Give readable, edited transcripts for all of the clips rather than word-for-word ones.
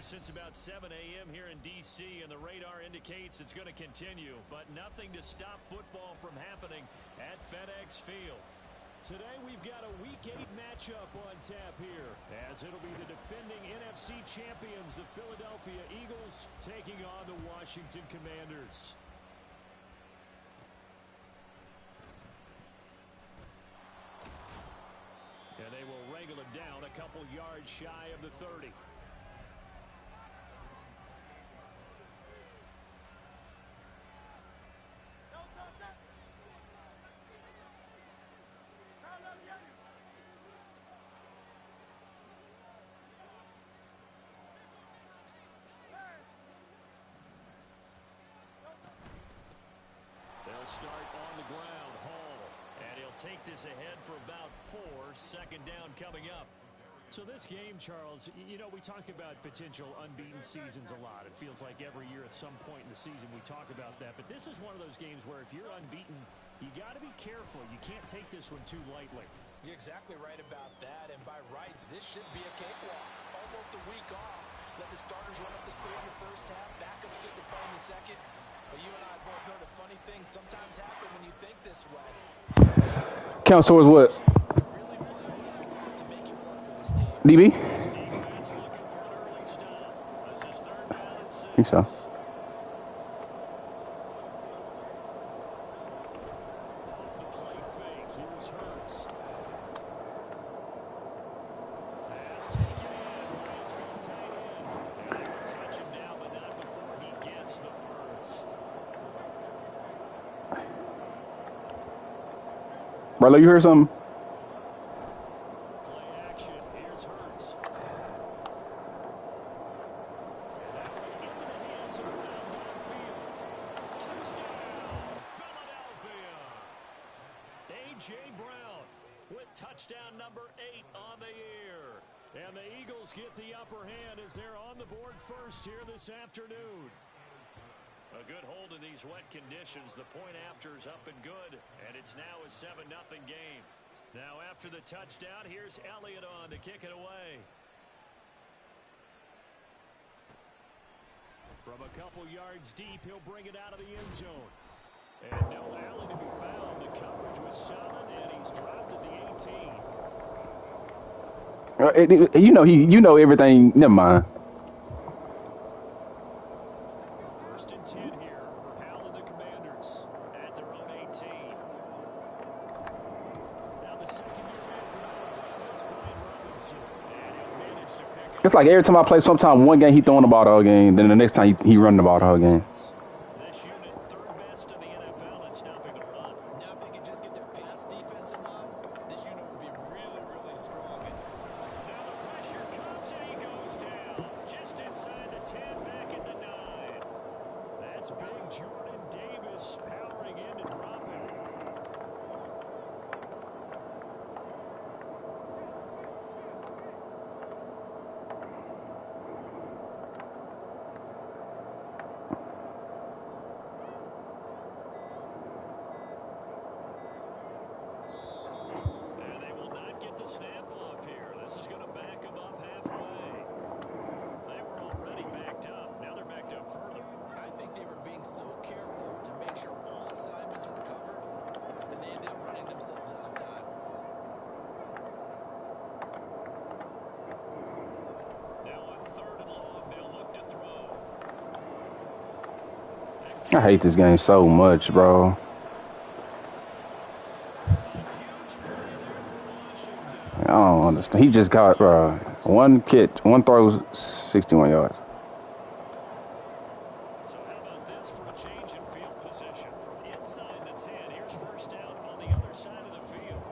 since about 7 a.m. here in D.C., and the radar indicates it's going to continue, but nothing to stop football from happening at FedEx Field. Today we've got a Week 8 matchup on tap here, as it'll be the defending NFC champions, the Philadelphia Eagles, taking on the Washington Commanders. And they will wrangle him down a couple yards shy of the 30. They'll start on the ground, Hall. And he'll take this ahead for about 4, second down coming up. So this game, Charles, you know, we talk about potential unbeaten seasons a lot. It feels like every year at some point in the season we talk about that. But this is one of those games where if you're unbeaten, you got to be careful. You can't take this one too lightly. You're exactly right about that. And by rights, this should be a cakewalk. Almost a week off. Let the starters run up the score in the first half. Backups get to play in the second. But you and I both know the funny things sometimes happen when you think this way. Counts towards what? DB? I think so. Barlow, you heard something? Touchdown number 8 on the year. And the Eagles get the upper hand as they're on the board first here this afternoon. A good hold in these wet conditions. The point after is up and good. And it's now a 7-0 game. Now after the touchdown, here's Elliott on to kick it away. From a couple yards deep, he'll bring it out of the end zone. And no Allen to be found. The coverage was solid, and he's dropped at the 18. You know everything. Never mind. First and 10 here for Hal and the Commanders at their own 18. Now the second-year man for Alabama, it's Brian Robinson, and he'll manage to pick it. It's like every time I play, sometimes one game he throwing the ball the whole game, then the next time he running the ball the whole game. This unit third best in the NFL at stopping the run. Now if they could just get their pass defense in line, this unit would be really, really strong. Now the pressure comes and he goes down. Just inside the 10, back at the 9. That's big Jordan Davis powering in to drop him. And they will not get the snap off here. This is going to back them up halfway. They were already backed up. Now they're backed up further. I think they were being so careful to make sure all assignments were covered that they ended up running themselves out of time. Now on 3rd and long, they'll look to throw. I hate this game so much, bro. I don't understand. He just got one throw, 61 yards. So how about this for a change in field position? From inside the 10, here's first down on the other side of the field.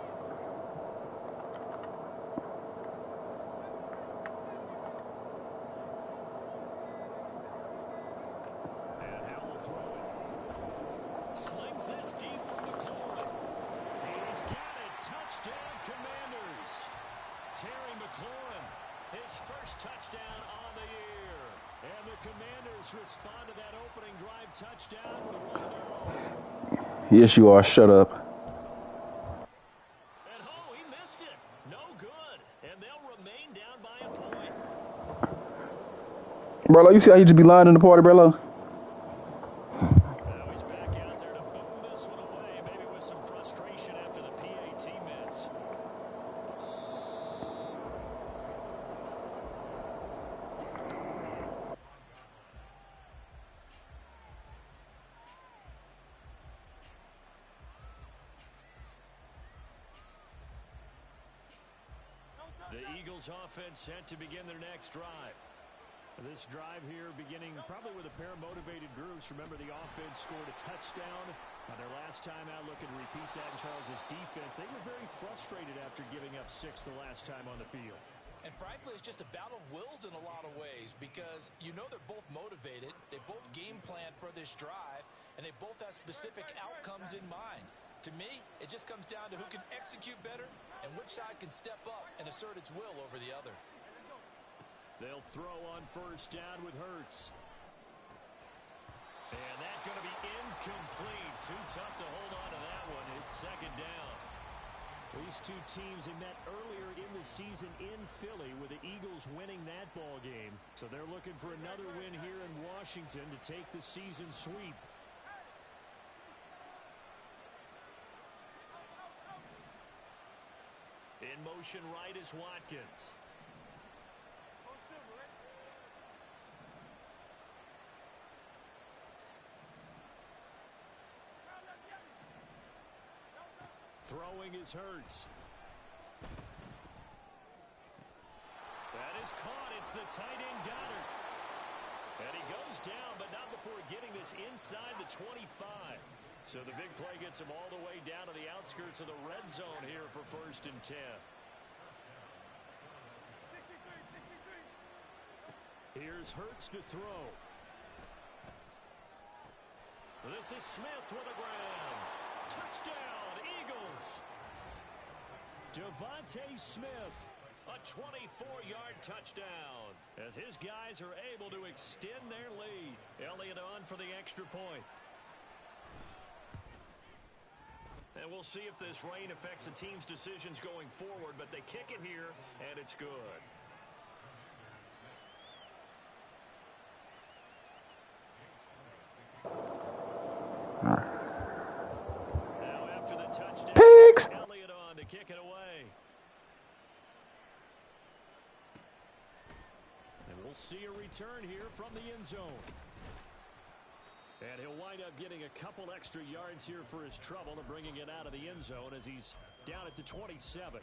And how will throw it. Slings this deep from McLaurin. He's got it. Touchdown, Commanders. Terry McLaurin, his first touchdown on the year. And the Commanders respond to that opening drive touchdown with one of their own. Yes, you are. Shut up. And he missed it. No good. And they'll remain down by a point. Bro, you see how he just be lying in the party, bro? Now he's back out there to boom this one away, maybe with some frustration after the PAT miss. The Eagles offense set to begin their next drive. This drive here beginning probably with a pair of motivated groups. Remember, the offense scored a touchdown on their last time out. Looking to repeat that in Charles' defense. They were very frustrated after giving up 6 the last time on the field. And frankly, it's just a battle of wills in a lot of ways because you know they're both motivated. They both game plan for this drive, and they both have specific outcomes in mind. To me, it just comes down to who can execute better and which side can step up and assert its will over the other. They'll throw on first down with Hurts. And that's going to be incomplete. Too tough to hold on to that one. It's second down. These two teams had met earlier in the season in Philly with the Eagles winning that ball game. So they're looking for another win here in Washington to take the season sweep. In motion right is Watkins. Throwing is Hurts. That is caught. It's the tight end Goddard. And he goes down, but not before getting this inside the 25. So the big play gets him all the way down to the outskirts of the red zone here for 1st and 10. Here's Hurts to throw. This is Smith with a grab. Touchdown, Eagles. Devontae Smith, a 24-yard touchdown. As his guys are able to extend their lead. Elliott on for the extra point. And we'll see if this rain affects the team's decisions going forward, but they kick it here, and it's good. Now after the touchdown, Pigs. Elliott on to kick it away. And we'll see a return here from the end zone. And he'll wind up getting a couple extra yards here for his trouble and bringing it out of the end zone as he's down at the 27.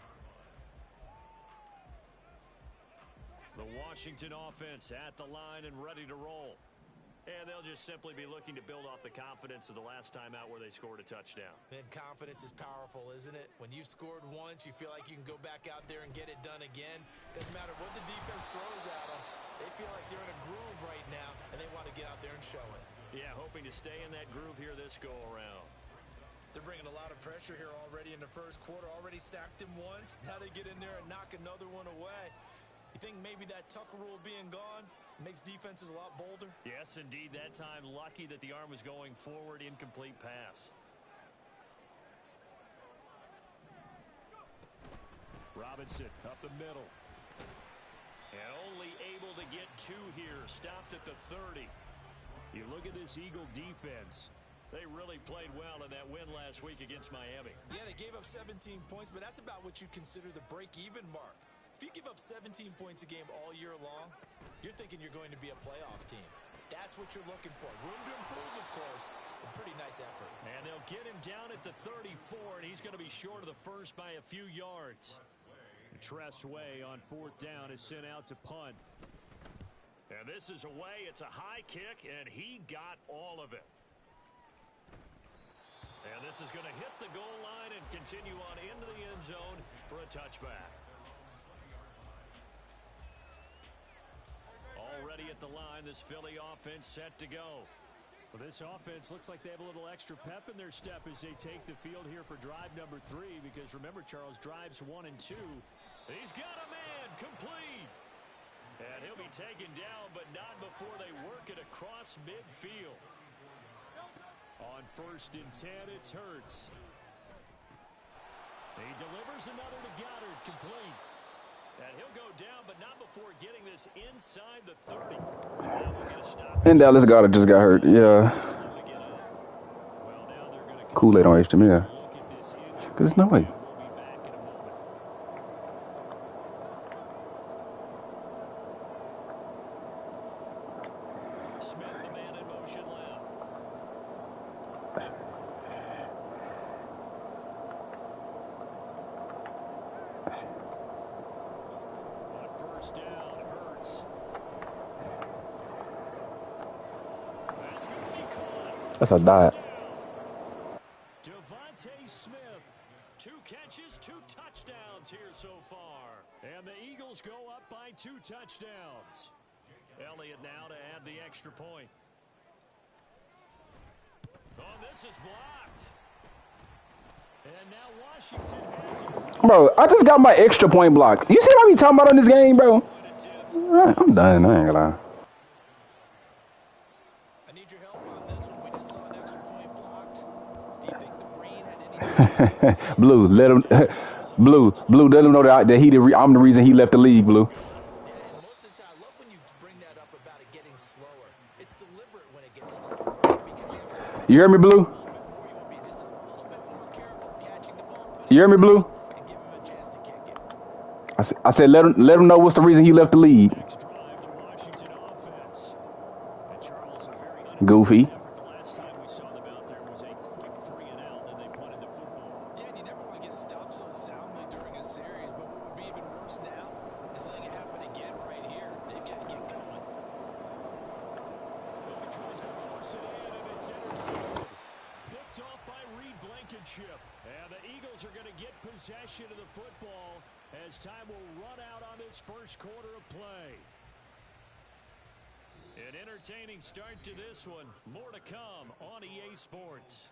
The Washington offense at the line and ready to roll. And they'll just simply be looking to build off the confidence of the last time out where they scored a touchdown. And confidence is powerful, isn't it? When you've scored once, you feel like you can go back out there and get it done again. Doesn't matter what the defense throws at them. They feel like they're in a groove right now, and they want to get out there and show it. Yeah, hoping to stay in that groove here this go-around. They're bringing a lot of pressure here already in the first quarter. Already sacked him once. Now they get in there and knock another one away. You think maybe that Tucker rule being gone makes defenses a lot bolder? Yes, indeed. That time, lucky that the arm was going forward. Incomplete pass. Robinson up the middle. And only able to get 2 here. Stopped at the 30. You look at this Eagle defense. They really played well in that win last week against Miami. Yeah, they gave up 17 points, but that's about what you consider the break-even mark. If you give up 17 points a game all year long, you're thinking you're going to be a playoff team. That's what you're looking for. Room to improve, of course. A pretty nice effort. And they'll get him down at the 34, and he's going to be short of the first by a few yards. Tressway on 4th down is sent out to punt. And this is away. It's a high kick, and he got all of it. And this is going to hit the goal line and continue on into the end zone for a touchback. Already at the line, this Philly offense set to go. Well, this offense looks like they have a little extra pep in their step as they take the field here for drive number 3. Because remember, Charles, drives 1 and 2. He's got a man complete. And he'll be taken down, but not before they work it across midfield. On 1st and 10, it's Hurts. He delivers another to Goddard, complete. And he'll go down, but not before getting this inside the 30. Now we'll get a stop. And Dallas guard just got hurt. Yeah. Well, now they're going to Kool-Aid on HM, yeah. look at this injury. Because there's no way. We'll be back in a moment. Smith, the man in motion left. On first down, Hurts. That's going to be caught. That's a dive. Devontae Smith, 2 catches, 2 touchdowns here so far. And the Eagles go up by 2 touchdowns. Elliott now to add the extra point. Oh, this is blocked. And now Washington has it. Bro, I just got my extra point block. You see what I be talking about on this game, bro? I'm done. I ain't gonna lie. I need your help on this one. We just saw an extra point blocked. Do you think the green had anything? Blue, let him. Blue, let him know that I'm the reason he left the league. Blue. Yeah, and most of the time, I love when you bring that up about it getting slower. It's deliberate when it gets slower because you have to. You hear me, Blue? You will be just a little bit more careful catching the ball, putting You hear me, Blue? and give him a chance to kick it. I said let him know what's the reason he left the league. Next drive, the Washington offense. And Charles, a very Goofy. effort. The last time we saw them out there was a quick 3 and out, and they punted the football. Yeah, and you never want to get stopped so soundly during a series, but what would be even worse now is letting it happen again right here. They've got to get going. Well, he tries to force it in, and it's intercepted. Picked off by Reed Blankenship. And the Eagles are going to get possession of the football as time will run out on this first quarter of play. An entertaining start to this one. More to come on EA Sports.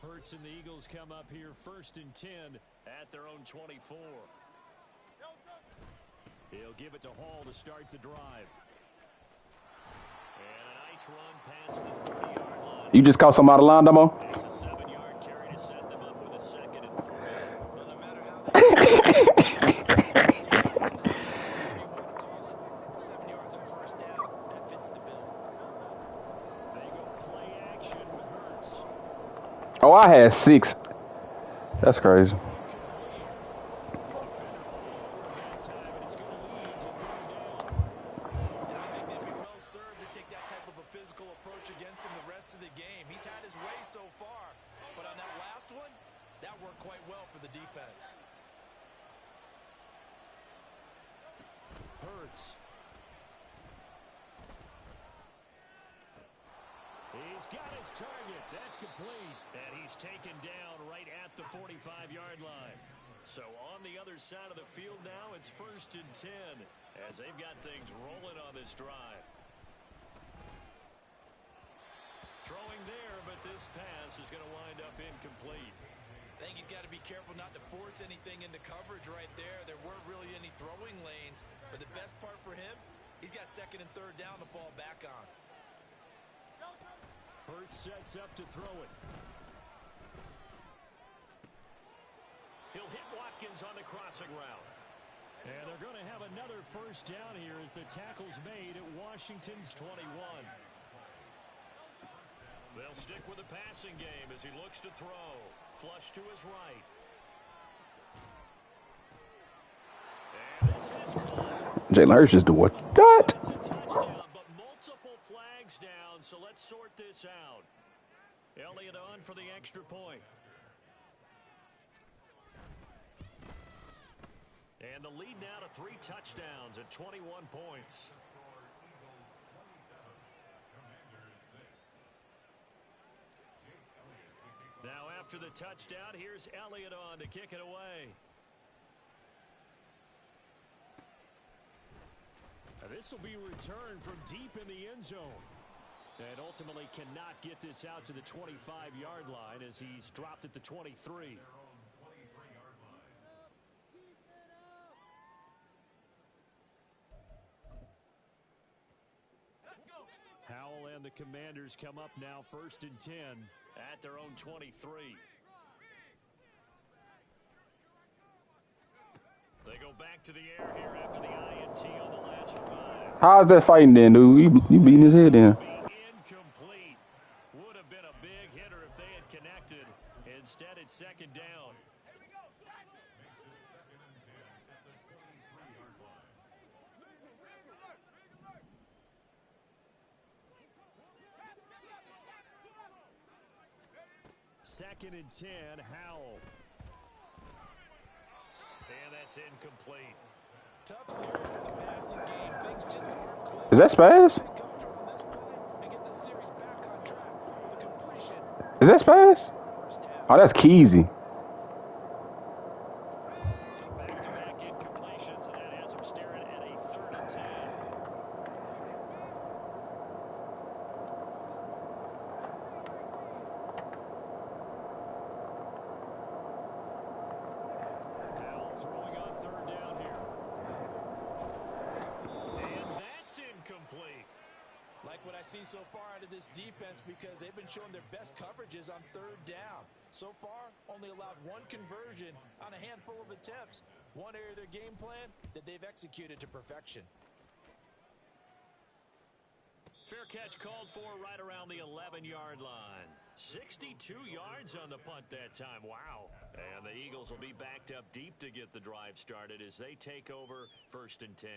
Hurts and the Eagles come up here 1st and 10 at their own 24. He'll give it to Hall to start the drive. And a nice run past the 30-yard line. You just caught some out of line, Damo? It's a 7-yard carry to set them up with a 2nd and 3. Well, no matter how they 7 yards and first down, that fits the bill. They go play action with Hurts. Oh, I had 6. That's crazy. He's got his target. That's complete. And he's taken down right at the 45-yard line. So on the other side of the field now, it's 1st and 10 as they've got things rolling on this drive. Throwing there, but this pass is going to wind up incomplete. I think he's got to be careful not to force anything into coverage right there. There weren't really any throwing lanes, but the best part for him, he's got 2nd and 3rd down to fall back on. Hurts sets up to throw it. He'll hit Watkins on the crossing route. And they're going to have another first down here as the tackle's made at Washington's 21. They'll stick with the passing game as he looks to throw. Flush to his right. And this is caught. Jalen Hurts just do what? That. It's a touchdown, but multiple flags down, so let's sort this out. Elliott on for the extra point. And the lead now to 3 touchdowns at 21 points. after the touchdown, here's Elliott on to kick it away. This will be returned from deep in the end zone. And ultimately cannot get this out to the 25-yard line as he's dropped at the 23. Howell and the Commanders come up now 1st and 10 at their own 23. They go back to the air here after the INT on the last drive. How's that fighting then, dude? You beating his head in. Incomplete. Would have been a big hitter if they had connected. Instead, it's 2nd down. Second and 10, Howell. And that's incomplete. Tough series for the passing game. Things just aren't clicking. Is that Spaz? Is that Spaz? Oh, that's Keezy. So back-to-back incompletions, and that has him staring at a 3rd and 10. Howell throwing on 3rd down here. And that's incomplete. Like what I see so far out of this defense because they've been showing their best coverages on 3rd down. So far, only allowed 1 conversion on a handful of attempts. One area of their game plan that they've executed to perfection. Fair catch called for right around the 11-yard line. 62 yards on the punt that time. Wow. And the Eagles will be backed up deep to get the drive started as they take over 1st and 10.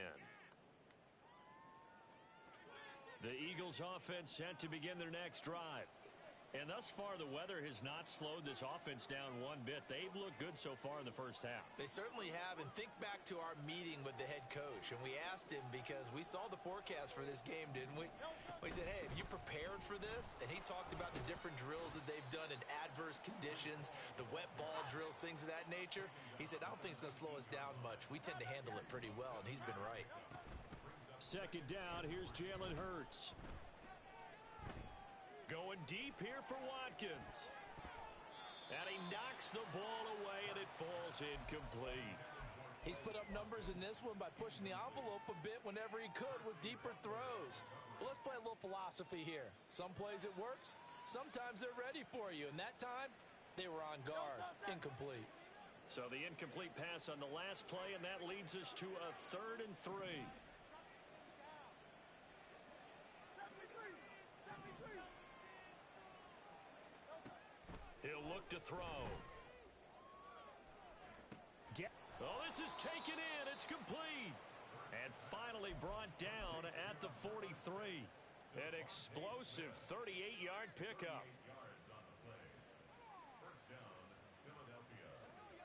The Eagles offense set to begin their next drive. And thus far, the weather has not slowed this offense down one bit. They've looked good so far in the first half. They certainly have. And think back to our meeting with the head coach. And we asked him because we saw the forecast for this game, didn't we? We said, hey, have you prepared for this? And he talked about the different drills that they've done in adverse conditions, the wet ball drills, things of that nature. He said, I don't think it's going to slow us down much. We tend to handle it pretty well, and he's been right. 2nd down, here's Jalen Hurts. Going deep here for Watkins. And he knocks the ball away, and it falls incomplete. He's put up numbers in this one by pushing the envelope a bit whenever he could with deeper throws. Well, let's play a little philosophy here. Some plays it works. Sometimes they're ready for you. And that time, they were on guard. Incomplete. So the incomplete pass on the last play, and that leads us to a 3rd and 3. He'll look to throw. Oh, this is taken in. It's complete. And finally brought down at the 43. An explosive 38-yard pickup.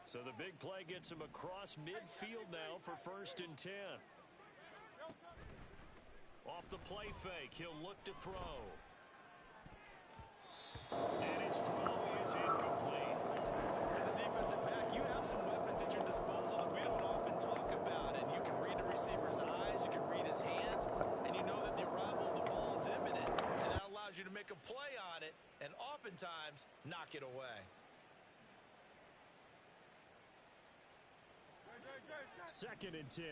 So the big play gets him across midfield now for 1st and 10. Off the play fake, he'll look to throw. And his throw is incomplete. As a defensive back, you have some weapons at your disposal that we don't often talk about. And you can read the receiver's eyes, you can read his hands, and you know that the arrival of the ball is imminent. And that allows you to make a play on it and oftentimes knock it away. 2nd and 10.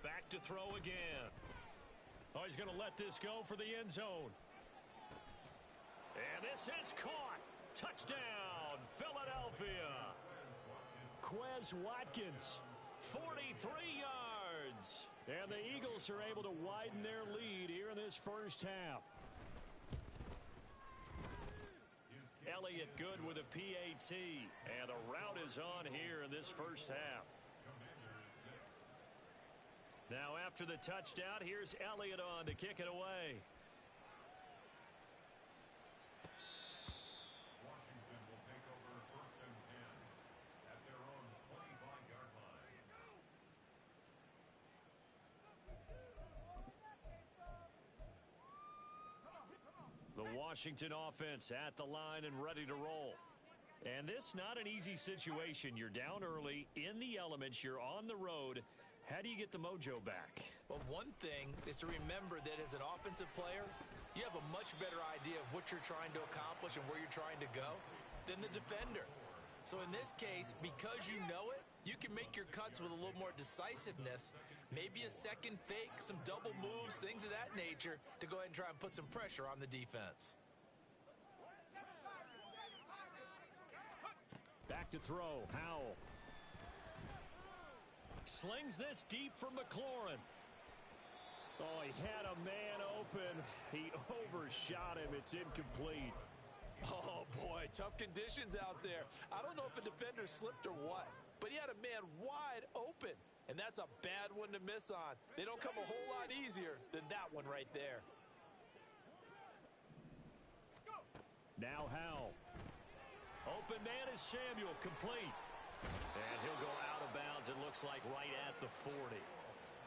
Back to throw again. Oh, he's going to let this go for the end zone. And this is caught. Touchdown, Philadelphia. Quez Watkins, 43 yards. And the Eagles are able to widen their lead here in this first half. Elliott good with a PAT. And the route is on here in this first half. Now after the touchdown, here's Elliott on to kick it away. Washington offense at the line and ready to roll. And this not an easy situation. You're down early, in the elements, you're on the road. How do you get the mojo back? Well, one thing is to remember that as an offensive player, you have a much better idea of what you're trying to accomplish and where you're trying to go than the defender. So in this case, because you know it, you can make your cuts with a little more decisiveness, maybe a second fake, some double moves, things of that nature, to go ahead and try and put some pressure on the defense. Back to throw, Howell. Slings this deep from McLaurin. Oh, he had a man open. He overshot him. It's incomplete. Oh, boy, tough conditions out there. I don't know if a defender slipped or what, but he had a man wide open, and that's a bad one to miss on. They don't come a whole lot easier than that one right there. Now Howell. Open man is Samuel, complete. And he'll go out of bounds, it looks like right at the 40.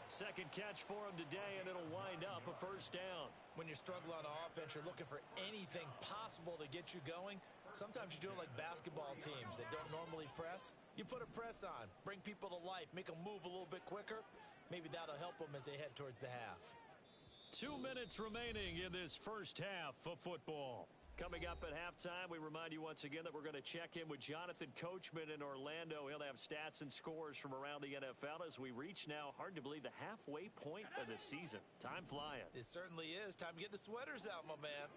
Second catch for him today, and it'll wind up a first down. When you struggle on offense, you're looking for anything possible to get you going. Sometimes you do it like basketball teams that don't normally press. You put a press on, bring people to life, make them move a little bit quicker. Maybe that'll help them as they head towards the half. 2 minutes remaining in this first half of football. Coming up at halftime, we remind you once again that we're going to check in with Jonathan Coachman in Orlando. He'll have stats and scores from around the NFL as we reach now, hard to believe, the halfway point of the season. Time flying. It certainly is. Time to get the sweaters out, my man.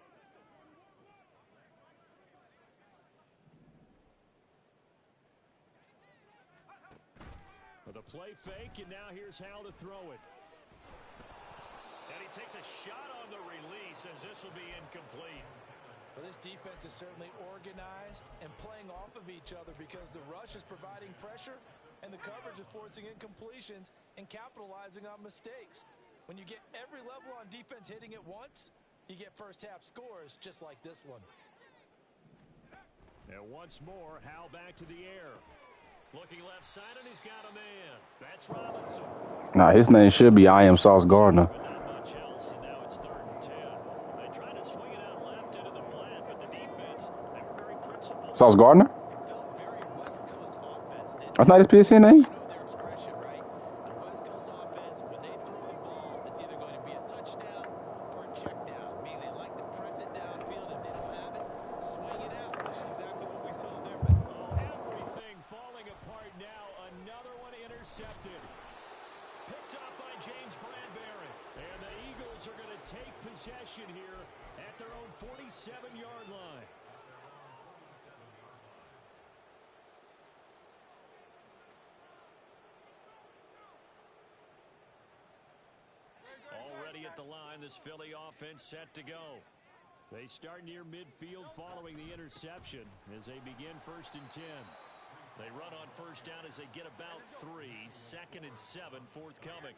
With a play fake, and now here's how to throw it. And he takes a shot on the release as this will be incomplete. Well, this defense is certainly organized and playing off of each other because the rush is providing pressure and the coverage is forcing incompletions and capitalizing on mistakes. When you get every level on defense hitting it once, you get first half scores just like this one. And once more, Howell back to the air. Looking left side, and he's got a man. That's Robinson. Nah, his name should be I Am Sauce Gardner. But not much else, and now it's 3rd and 10. They tried to swing it out left into the flat, but the defense, they were very principled. Sauce Gardner? Very West Coast offense. That's not his PSN name? You know their expression, right? On a West Coast offense, when they throw the ball, it's either going to be a touchdown or a check down. Meaning they like to press it downfield. If they don't have it, swing it out, which is exactly what we saw there. But Everything falling apart now. Another one intercepted. Picked up by James Bradbury. And the Eagles are going to take possession here at their own 47-yard line. Already at the line, this Philly offense set to go. They start near midfield following the interception as they begin 1st and 10. They run on first down as they get about 3. 2nd and 7 forthcoming.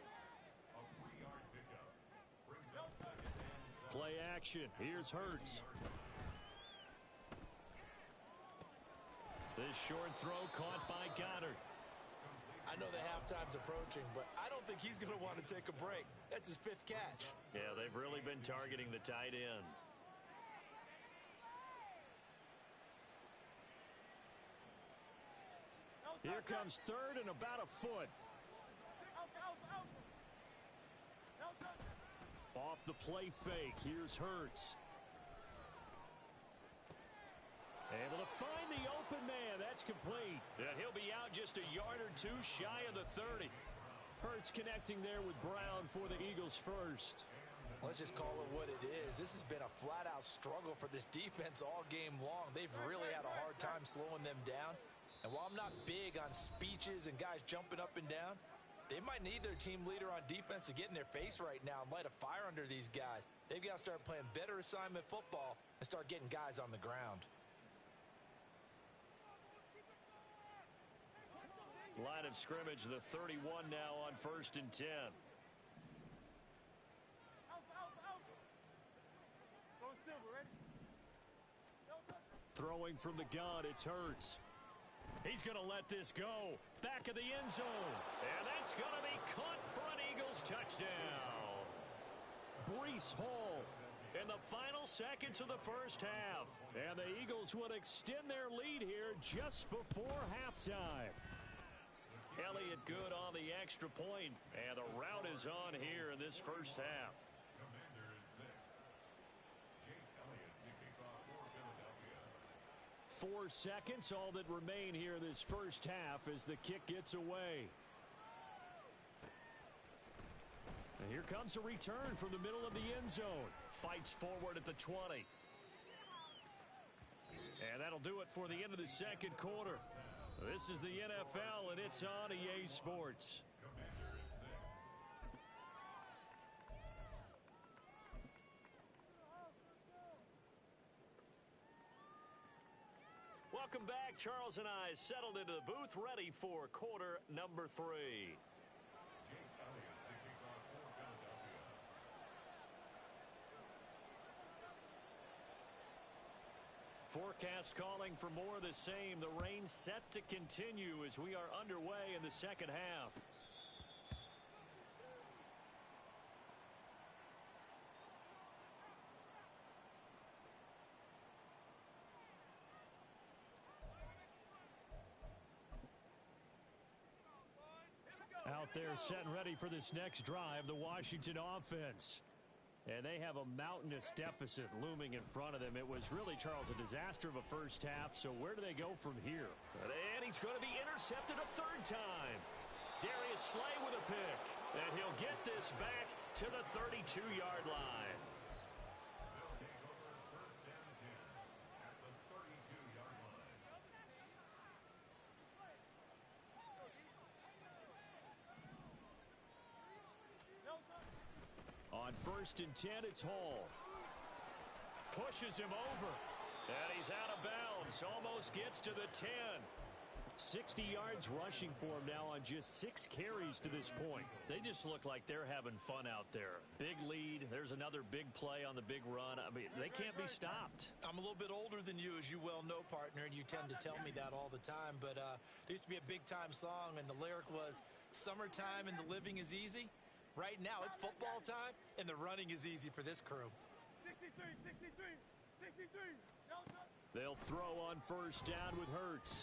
Play action. Here's Hurts. This short throw caught by Goddard. I know the halftime's approaching, but I don't think he's going to want to take a break. That's his 5th catch. Yeah, they've really been targeting the tight end. Here comes 3rd and about a foot. Off the play fake. Here's Hurts. Able to find the open man. That's complete. And he'll be out just a yard or 2 shy of the 30. Hurts connecting there with Brown for the Eagles first. Let's just call it what it is. This has been a flat-out struggle for this defense all game long. They've really had a hard time slowing them down. And while I'm not big on speeches and guys jumping up and down, they might need their team leader on defense to get in their face right now and light a fire under these guys. They've got to start playing better assignment football and start getting guys on the ground. Line of scrimmage, the 31 now on 1st and 10. Throwing from the gun, it's Hurts. He's going to let this go. Back of the end zone. And that's going to be caught for an Eagles touchdown. Breece Hall. In the final seconds of the first half. And the Eagles would extend their lead here just before halftime. Elliott good on the extra point, and the rout is on here in this first half. 4 seconds, all that remain here this first half as the kick gets away. And here comes a return from the middle of the end zone. Fights forward at the 20. And that'll do it for the end of the second quarter. This is the NFL, and it's on EA Sports. Welcome back. Charles and I settled into the booth, ready for quarter number 3. Forecast calling for more of the same. The rain set to continue as we are underway in the second half. Out there set and ready for this next drive, the Washington offense. And they have a mountainous deficit looming in front of them. It was really, Charles, a disaster of a first half. So where do they go from here? And he's going to be intercepted a third time. Darius Slay with a pick. And he'll get this back to the 32-yard line. On 1st and 10, it's Hall. Pushes him over. And he's out of bounds. Almost gets to the 10. 60 yards rushing for him now on just 6 carries to this point. They just look like they're having fun out there. Big lead. There's another big play on the big run. I mean, they can't be stopped. I'm a little bit older than you, as you well know, partner, and you tend to tell me that all the time. But there used to be a big-time song, and the lyric was, "Summertime and the living is easy." Right now, it's football time, and the running is easy for this crew. 63. They'll throw on 1st down with Hurts.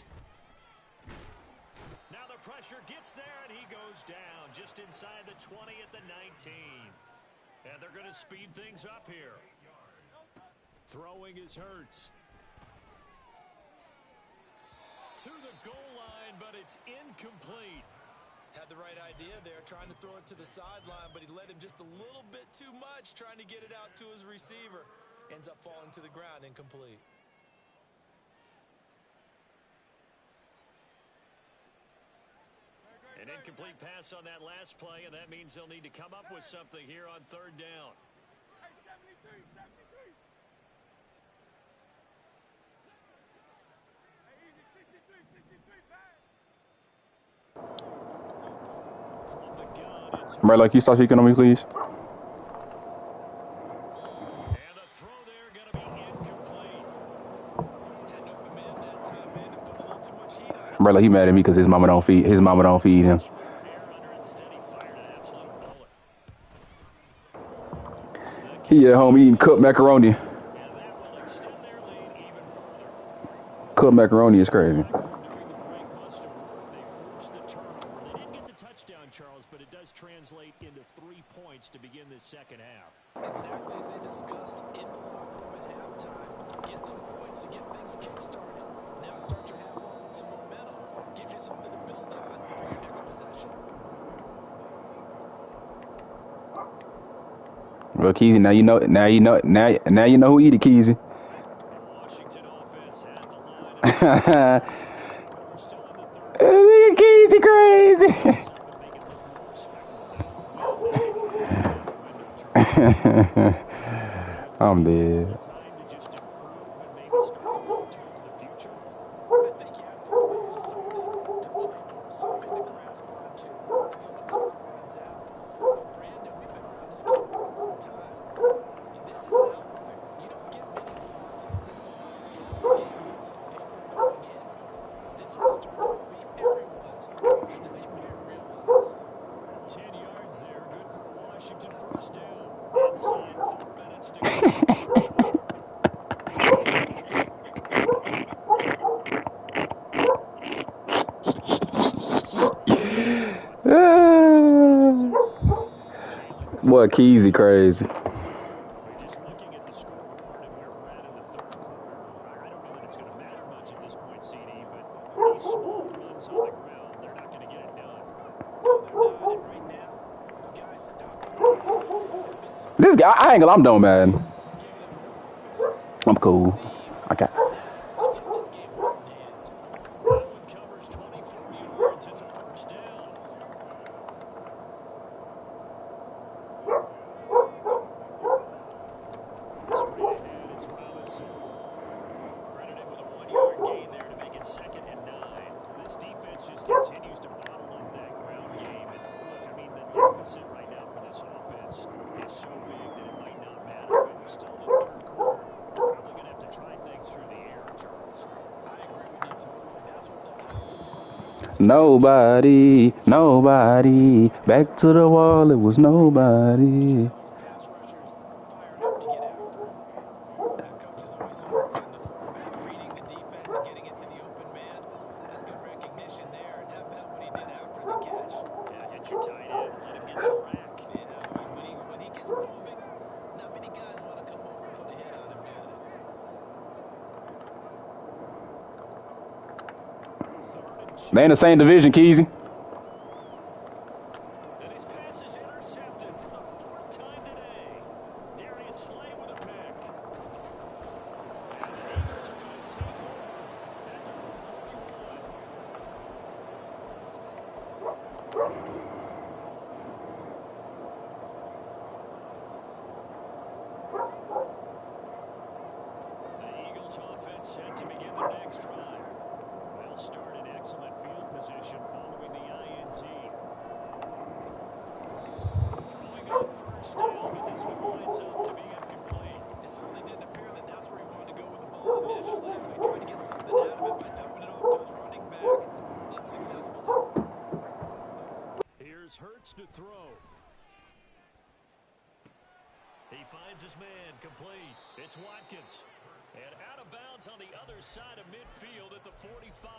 Now the pressure gets there, and he goes down just inside the 20 at the 19. And they're going to speed things up here. Throwing is Hurts. To the goal line, but it's incomplete. Had the right idea there, trying to throw it to the sideline, but he led him just a little bit too much, trying to get it out to his receiver. Ends up falling to the ground, incomplete. An incomplete pass on that last play, and that means they'll need to come up with something here on 3rd down. Hey, 73. Hey, easy, 63 back. From the gun, it's Right, like you stop speaking on me, please. and the throw there going to be incomplete. Had an open man that time, man, to put a little too much heat on him. Right, like he mad at me because his mama don't feed him. Air under it, instead he fired an absolute bullet. He at home eating cooked macaroni. And that will extend their lead even further. Cooked macaroni is crazy. During the break must have worked. They forced the turnover. They didn't get the touchdown, Charles, but it does translate into 3 points to begin this second half. Exactly as they discussed in the locker room at halftime. Get some points to get things kick-started. Now start your half off with some momentum. Gives you something to build on for your next possession. Well, Keezy, now you know who eat it, Keezy. The Washington offense at the line. We're still in the 3rd. Look at Keezy crazy. Make it look more respectable. I'm This is dead. a time to just improve and maybe start to look towards the future. I think you have to find something to play for, something to grasp onto. And so the clock runs out. But Brandon, we've been around this game for a long time. This is an outlier. You don't get many moments like this to watch. The game looks on paper going in. This was turned out to be everyone's worst nightmare realized. 10 yards there. Good for Washington. 1st down. Inside 4 minutes to go. boy Keezy crazy. Just looking at the scoreboard and where we're at in the third quarter, I don't know that it's going to matter much at this point, CD, but these small runs on the ground, they're not going to get it done. And right now, the guys stopping. This guy, I ain't gonna. I'm done, man. I'm cool. Okay. This game well in hand. That one covers 24 yards. It's a first down. Straight ahead, it's Robinson. Credited with a 1-yard gain there to make it 2nd and 9. This defense just continues to bottle up that ground game. And look, I mean, the deficit right now for this offense is so big that it might not matter. But you're still in the third quarter. You're probably going to have to try things through the air, Charles. I agree with you totally. That's what they'll have to do. Nobody, nobody. Back to the wall, it was nobody. Pass rushers fired up to get after him. The coach is always hungry in the quarterback, reading the defense and getting it to the open man. That's good recognition there. And how about what he did after the catch? Yeah, hit your tight end, let him get some rack. Yeah, I mean, when he gets moving, not many guys want to come over and put a hit on him, do they? They in the same division, Keezy. And his pass is intercepted for the 4th time today. Darius Slay with a pick. And the Eagles are going to take over at number 41. The Eagles offense set to begin their next drive. They'll start in excellent field position following the INT. Throwing on first down, but this one winds up to be incomplete. It certainly didn't appear that that's where he wanted to go with the ball initially, so he tried to get something out of it by dumping it off to his running back unsuccessfully. Here's Hurts to throw. He finds his man, complete. It's Watkins. And out of bounds on the other side of midfield at the 45.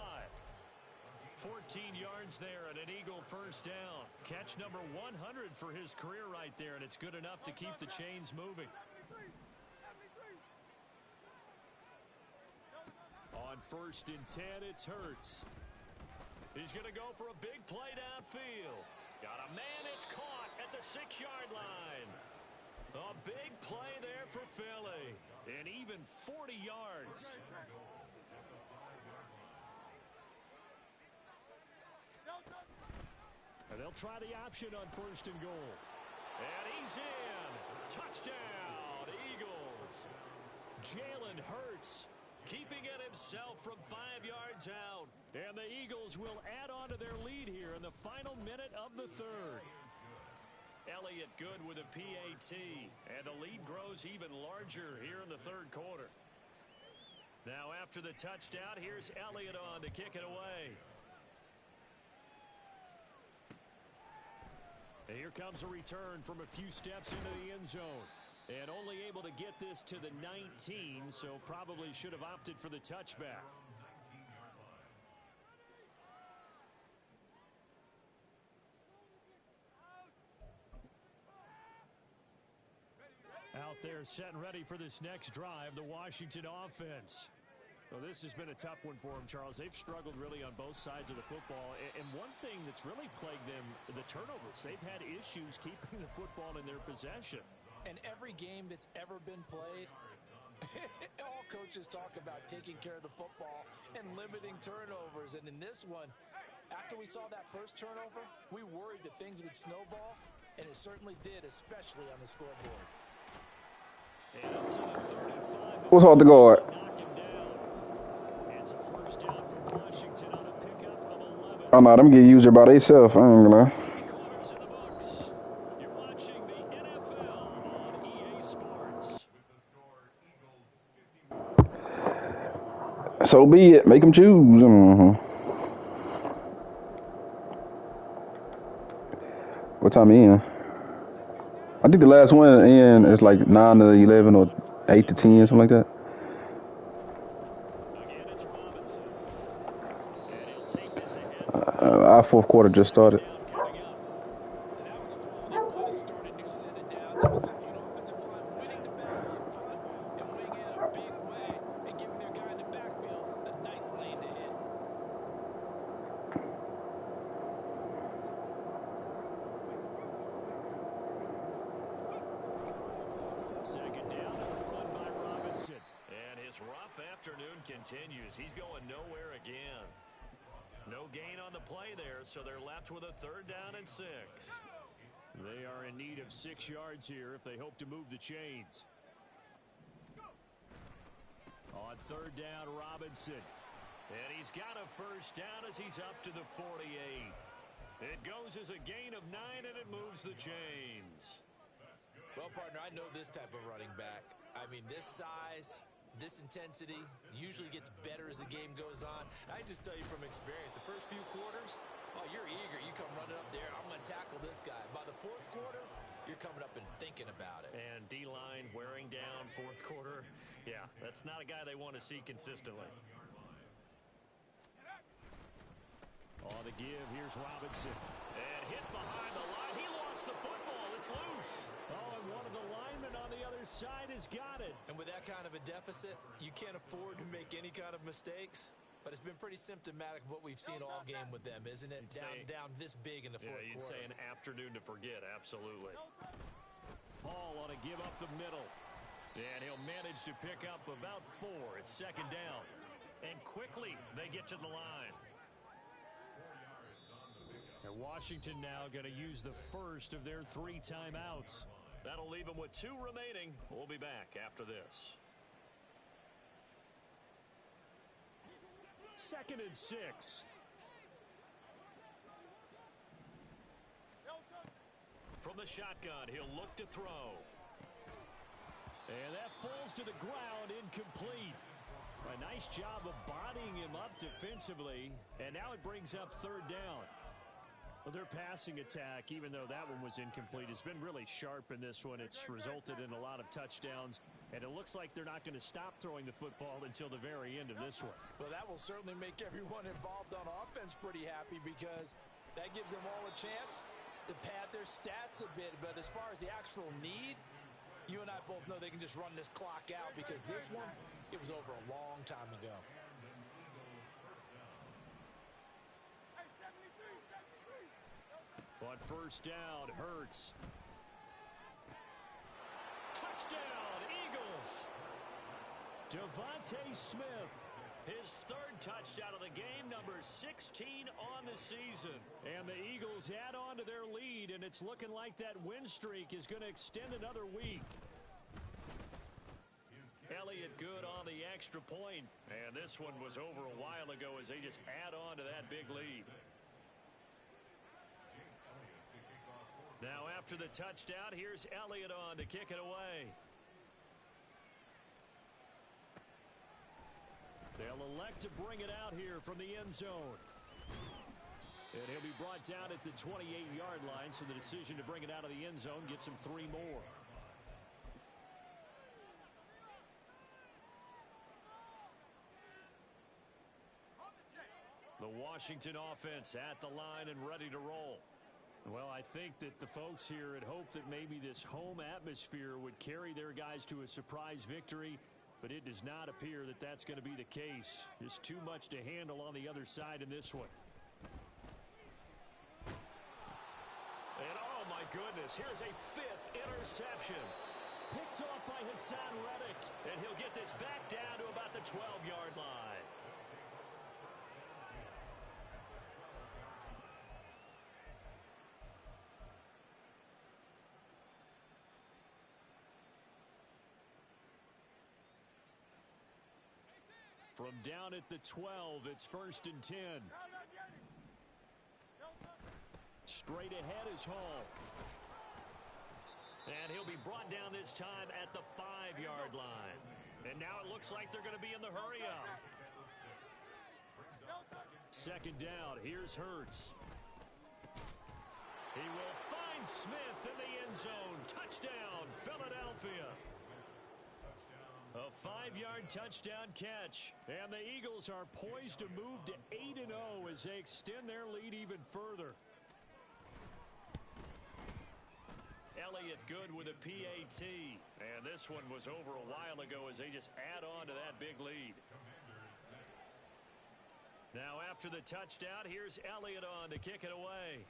14 yards there and an Eagle first down. Catch number 100 for his career right there, and it's good enough to keep the chains moving. On 1st and 10, it's Hurts. He's going to go for a big play downfield. Got a man, it's caught at the 6-yard line. A big play there for Philly. And even 40 yards. And they'll try the option on 1st and goal. And he's in. Touchdown, Eagles. Jalen Hurts keeping it himself from 5 yards out. And the Eagles will add on to their lead here in the final minute of the third. Elliott good with a PAT. And the lead grows even larger here in the third quarter. Now after the touchdown, here's Elliott on to kick it away. And here comes a return from a few steps into the end zone. And only able to get this to the 19, so probably should have opted for the touchback. Out there set and ready for this next drive, the Washington offense. Well, this has been a tough one for them, Charles. They've struggled really on both sides of the football. And one thing that's really plagued them, the turnovers. They've had issues keeping the football in their possession. And every game that's ever been played, all coaches talk about taking care of the football and limiting turnovers. And in this one, after we saw that first turnover, we worried that things would snowball, and it certainly did, especially on the scoreboard. And up to the 35. What's hard to guard? Knock him down. It's a first down for Washington on a pickup of 11. Oh, no, them get used by themselves. I ain't gonna lie. 3 quarters in the books. You're watching the NFL on EA Sports. So be it. Make them choose. What time in? I think the last one in is like 9 to 11 or 8 to 10, something like that. Again, it's Robinson. And he'll take this ahead. Our fourth quarter just started. Coming up. And that was a quality play to start a new set of continues. He's going nowhere again. No gain on the play there, so they're left with a 3rd down and 6. They are in need of 6 yards here if they hope to move the chains. On 3rd down, Robinson. And he's got a 1st down as he's up to the 48. It goes as a gain of 9, and it moves the chains. Well, partner, I know this type of running back. I mean, this size, this intensity usually gets better as the game goes on. I just tell you from experience, the first few quarters, oh, you're eager. You come running up there, I'm going to tackle this guy. By the 4th quarter, you're coming up and thinking about it. And D-line wearing down 4th quarter. Yeah, that's not a guy they want to see consistently. On the give, here's Robinson. And hit behind the line. He lost the football. It's loose. Oh, and one of the linemen on the other side has got it. And with that kind of a deficit, you can't afford to make any kind of mistakes. But it's been pretty symptomatic of what we've seen all game with them, isn't it? Down this big in the 4th quarter. Yeah, you'd say an afternoon to forget, absolutely. Paul on a give up the middle. And he'll manage to pick up about 4. It's 2nd down. And quickly they get to the line. And Washington now going to use the first of their 3 timeouts. That'll leave them with 2 remaining. We'll be back after this. 2nd and 6. From the shotgun, he'll look to throw. And that falls to the ground, incomplete. A nice job of bodying him up defensively. And now it brings up 3rd down. Well, their passing attack, even though that one was incomplete, has been really sharp in this one. It's resulted in a lot of touchdowns, and it looks like they're not going to stop throwing the football until the very end of this one. Well, that will certainly make everyone involved on offense pretty happy because that gives them all a chance to pad their stats a bit. But as far as the actual need, you and I both know they can just run this clock out because this one, it was over a long time ago. On 1st down, Hurts. Touchdown, Eagles! Devontae Smith, his 3rd touchdown of the game, number 16 on the season. And the Eagles add on to their lead, and it's looking like that win streak is going to extend another week. Elliott good on the extra point, and this one was over a while ago as they just add on to that big lead. Now after the touchdown, here's Elliott on to kick it away. They'll elect to bring it out here from the end zone. And he'll be brought down at the 28-yard line, so the decision to bring it out of the end zone gets him 3 more. The Washington offense at the line and ready to roll. Well, I think that the folks here had hoped that maybe this home atmosphere would carry their guys to a surprise victory, but it does not appear that that's going to be the case. Just too much to handle on the other side in this one. And oh my goodness, here's a 5th interception. Picked off by Hassan Reddick, and he'll get this back down to about the 12-yard line. From down at the 12, it's 1st and 10. Straight ahead is Hall. And he'll be brought down this time at the 5-yard line. And now it looks like they're going to be in the hurry up. 2nd down, here's Hurts. He will find Smith in the end zone. Touchdown, Philadelphia. A 5-yard touchdown catch. And the Eagles are poised to move to 8-0 as they extend their lead even further. Elliott good with a PAT. And this one was over a while ago as they just add on to that big lead. Now after the touchdown, here's Elliott on to kick it away.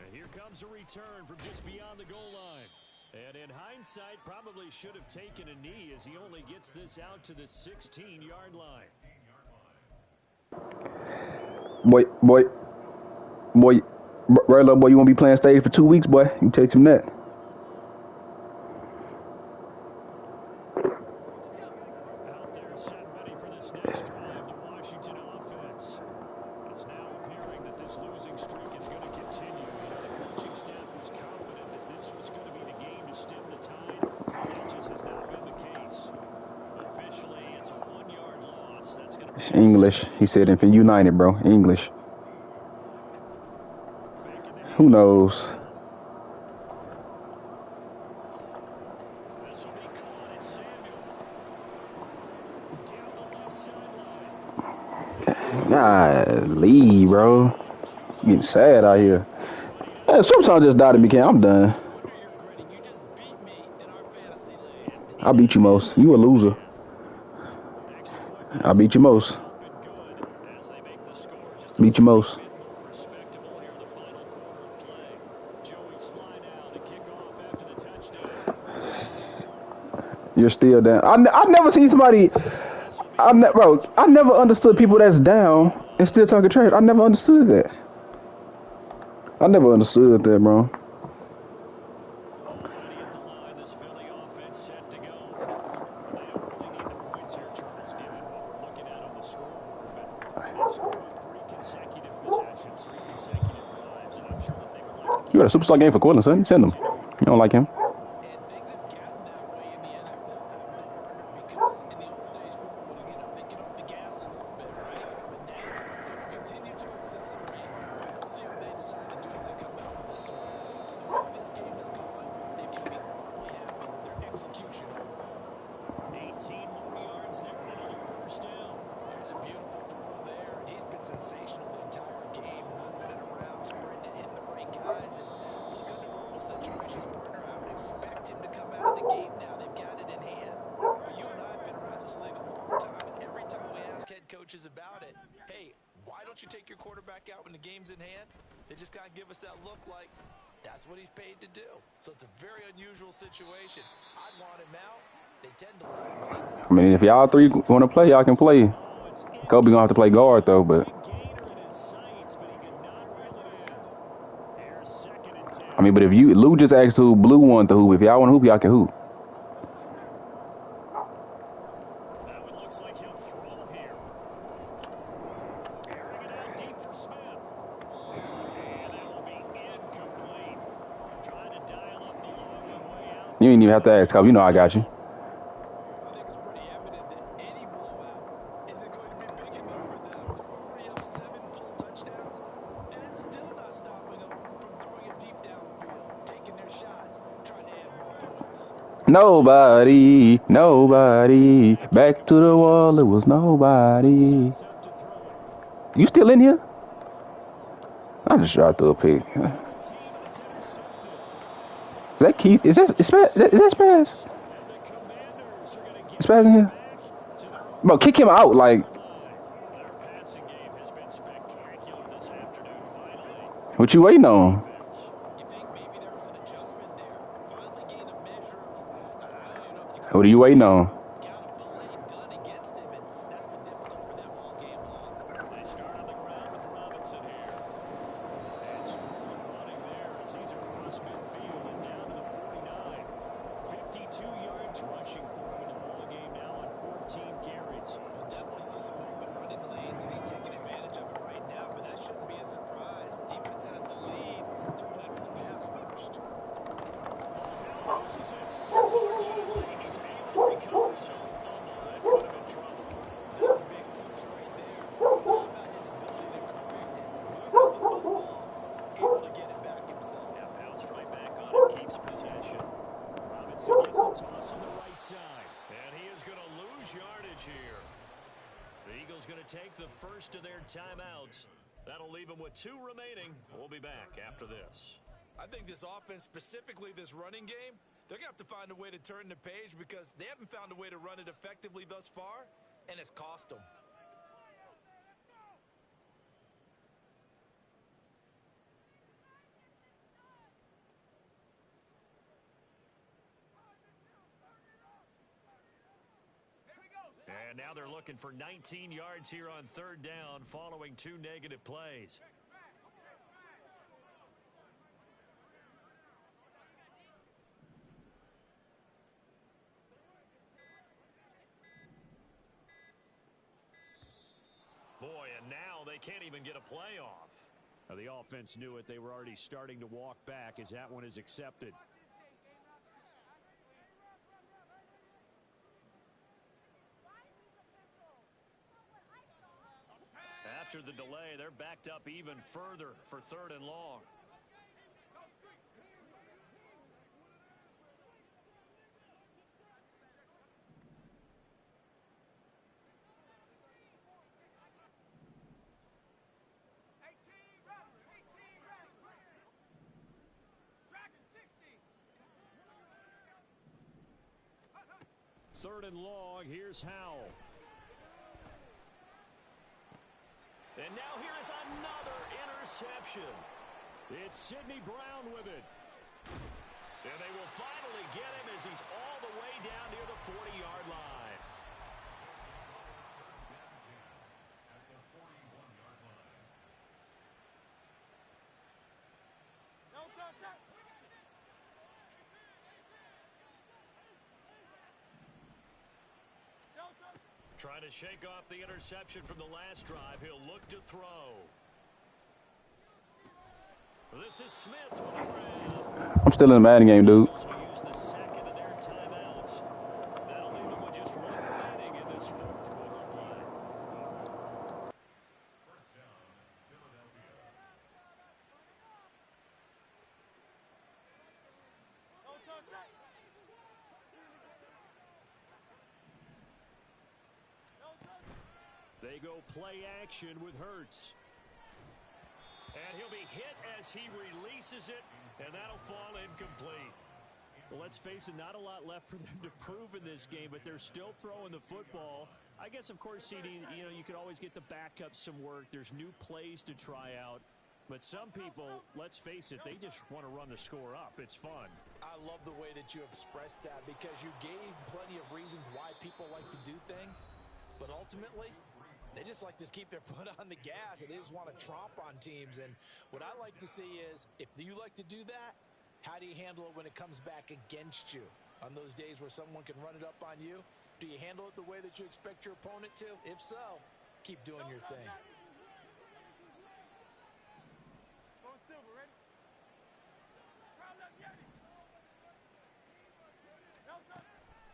And here comes a return from just beyond the goal line. And in hindsight, probably should have taken a knee as he only gets this out to the 16-yard line. Boy, right, little boy, you want to be playing stage for 2 weeks, boy? You take him that. Out there set ready for this next drive, the Washington offense. It's now appearing that this losing streak is going to continue. The coaching staff was confident that this was going to be the game to stem the tide. That just has not been the case. Officially, it's a 1-yard loss. That's going to be English. He said it for United, bro. English. Who knows? This will be caught at Samuel. Down the left sideline. Golly, bro. I'm getting sad out here. Hey, sometimes just died to me, Cam. I'm done. I beat you most. You a loser. I beat you most. Beat you most. You're still down. I never seen somebody. I never understood people that's down and still talking trash. I never understood that. I never understood that, bro. You got a superstar game for Cortland, son. Send him. You don't like him. About it. Hey, why don't you take your quarterback out when the game's in hand? They just kind of give us that look like that's what he's paid to do. So it's a very unusual situation. I'd want him out. They tend to let him. I mean, if y'all three want to play, y'all can play. Kobe gonna have to play guard though, but I mean, but if Lou just asked who Blue wanted to hoop. If y'all want to hoop, y'all can hoop. You ain't even have to ask, Kobe. You know I got you. I think it's pretty evident that any blowout isn't going to be big enough for them. They're already up 7 full touchdowns, and it's still not stopping them from throwing it deep downfield, taking their shots, trying to add more points. Nobody. Back to the wall, it was nobody. You still in here? I just shot through a pick. Is that Keith? Is that Spaz? Is Spaz in here? Bro, kick him out, like. What you waiting on? What are you waiting on? Take the first of their timeouts. That'll leave them with 2 remaining. We'll be back after this. I think this offense, specifically this running game, they're going to have to find a way to turn the page because they haven't found a way to run it effectively thus far, and it's cost them. And now they're looking for 19 yards here on third down following 2 negative plays. Boy, and now they can't even get a play off. Now, the offense knew it. They were already starting to walk back as that one is accepted. After the delay, they're backed up even further for third and long. Third and long, here's Howell. And now here is another interception. It's Sidney Brown with it. And they will finally get him as he's all the way down near the 40-yard line. Trying to shake off the interception from the last drive. He'll look to throw. This is Smith with the grab. I'm still in the Madden game, dude. Use the second of their timeouts. That'll leave them with just one remaining in this fourth quarter play. First down, Philadelphia. They go play action with Hurts. And he'll be hit as he releases it, and that'll fall incomplete. Well, let's face it, not a lot left for them to prove in this game, but they're still throwing the football. I guess, of course, CD, you could always get the backup some work. There's new plays to try out. But some people, let's face it, they just want to run the score up. It's fun. I love the way that you expressed that because you gave plenty of reasons why people like to do things. But ultimately, they just like to keep their foot on the gas, and they just want to tromp on teams. And what I like to see is, if you like to do that, how do you handle it when it comes back against you? On those days where someone can run it up on you, do you handle it the way that you expect your opponent to? If so, keep doing your thing.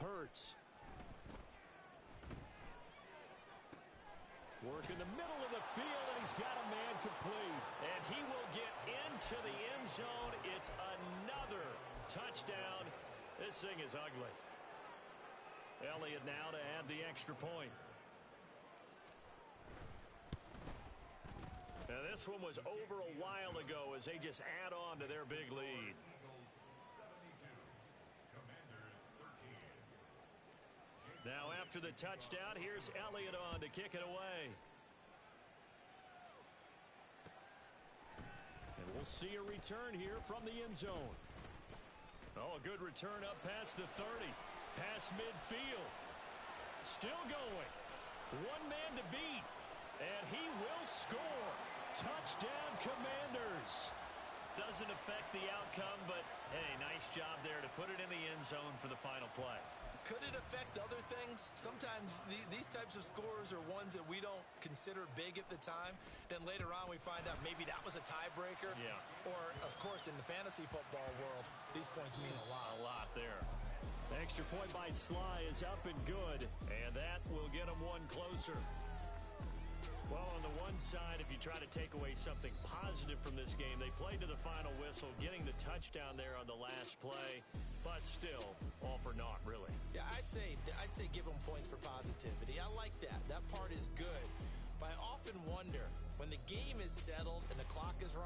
Hurts. Work in the middle of the field, and he's got a man complete. And he will get into the end zone. It's another touchdown. This thing is ugly. Elliott now to add the extra point. Now this one was over a while ago as they just add on to their big lead. Now after the touchdown, here's Elliott on to kick it away. And we'll see a return here from the end zone. Oh, a good return up past the 30. Past midfield. Still going. One man to beat. And he will score. Touchdown, Commanders. Doesn't affect the outcome, but hey, nice job there to put it in the end zone for the final play. Could it affect other things? Sometimes these types of scores are ones that we don't consider big at the time. Then later on we find out maybe that was a tiebreaker. Yeah. Or, of course, in the fantasy football world, these points mean a lot. A lot there. Extra point by Sly is up and good, and that will get them one closer. Well, on the one side, if you try to take away something positive from this game, they played to the final whistle, getting the touchdown there on the last play, but still, all for naught, really. Yeah, I'd say give them points for positivity. I like that. That part is good. But I often wonder, when the game is settled and the clock is running,